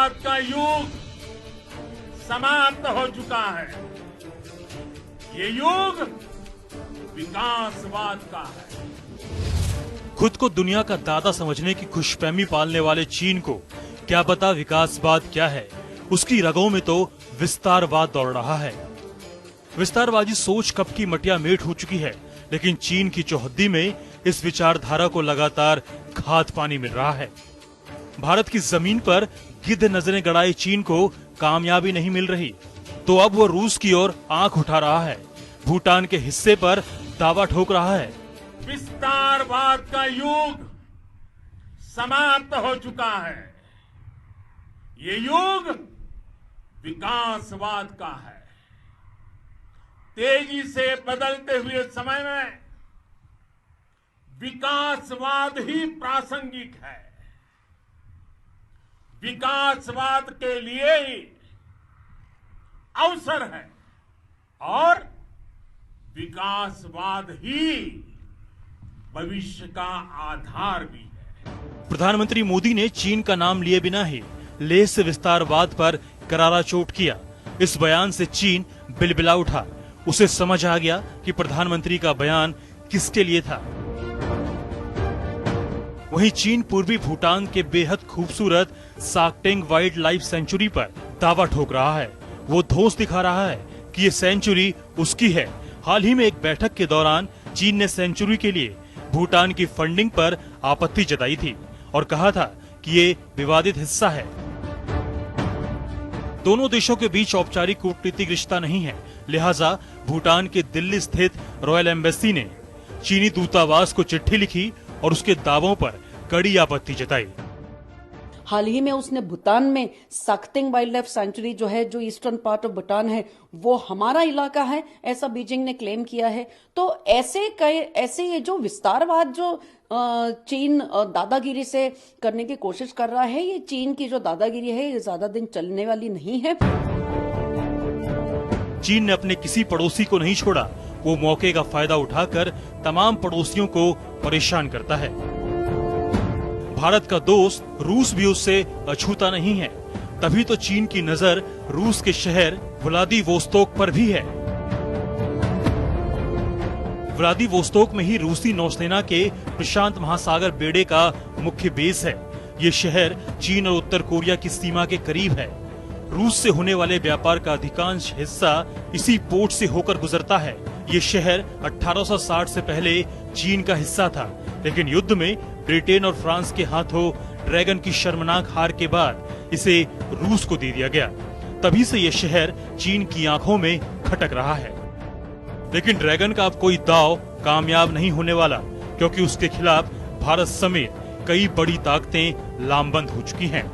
विस्तारवाद का युग समाप्त हो चुका है। ये युग विकासवाद का है। खुद को दुनिया का दादा समझने की खुशफहमी पालने वाले चीन को क्या पता विकासवाद क्या है। उसकी रगों में तो विस्तारवाद दौड़ रहा है। विस्तारवादी सोच कब की मटिया मेट हो चुकी है, लेकिन चीन की चौहद्दी में इस विचारधारा को लगातार खाद पानी मिल रहा है। भारत की जमीन पर गिद्ध नजरें गड़ाए चीन को कामयाबी नहीं मिल रही, तो अब वो रूस की ओर आंख उठा रहा है। भूटान के हिस्से पर दावा ठोक रहा है। विस्तारवाद का युग समाप्त हो चुका है। ये युग विकासवाद का है। तेजी से बदलते हुए समय में विकासवाद ही प्रासंगिक है। विकासवाद के लिए ही अवसर है और विकासवाद ही भविष्य का आधार भी है। प्रधानमंत्री मोदी ने चीन का नाम लिए बिना ही लेह से विस्तारवाद पर करारा चोट किया। इस बयान से चीन बिलबिला उठा। उसे समझ आ गया कि प्रधानमंत्री का बयान किसके लिए था। वहीं चीन पूर्वी भूटान के बेहद खूबसूरत साक्टेंग वाइल्ड लाइफ सेंचुरी पर दावा ठोक रहा है। वो धौंस दिखा रहा है कि ये सेंचुरी उसकी है। हाल ही में एक बैठक के दौरान चीन ने सेंचुरी के लिए भूटान की फंडिंग पर आपत्ति जताई थी और कहा था कि ये विवादित हिस्सा है। दोनों देशों के बीच औपचारिक कूटनीतिक रिश्ता नहीं है, लिहाजा भूटान के दिल्ली स्थित रॉयल एम्बेसी ने चीनी दूतावास को चिट्ठी लिखी और उसके दावों पर कड़ी आपत्ति जताई। हाल ही में उसने भूटान में साक्टेंग वाइल्ड लाइफ सेंचुरी जो है, जो ईस्टर्न पार्ट ऑफ भूटान है, वो हमारा इलाका है, ऐसा बीजिंग ने क्लेम किया है। तो ऐसे ये जो विस्तारवाद जो चीन दादागिरी से करने की कोशिश कर रहा है, ये चीन की जो दादागिरी है ये ज्यादा दिन चलने वाली नहीं है। चीन ने अपने किसी पड़ोसी को नहीं छोड़ा। वो मौके का फायदा उठाकर तमाम पड़ोसियों को परेशान करता है। भारत का दोस्त रूस भी उससे अछूता नहीं है, तभी तो चीन की नजर रूस के शहर व्लादिवोस्तोक पर भी है। व्लादिवोस्तोक में ही रूसी नौसेना के प्रशांत महासागर बेड़े का मुख्य बेस है। ये शहर चीन और उत्तर कोरिया की सीमा के करीब है। रूस से होने वाले व्यापार का अधिकांश हिस्सा इसी पोर्ट से होकर गुजरता है। ये शहर 1860 से पहले चीन का हिस्सा था, लेकिन युद्ध में ब्रिटेन और फ्रांस के हाथों ड्रैगन की शर्मनाक हार के बाद इसे रूस को दे दिया गया। तभी से ये शहर चीन की आंखों में खटक रहा है। लेकिन ड्रैगन का अब कोई दाव कामयाब नहीं होने वाला, क्योंकि उसके खिलाफ भारत समेत कई बड़ी ताकतें लामबंद हो चुकी हैं।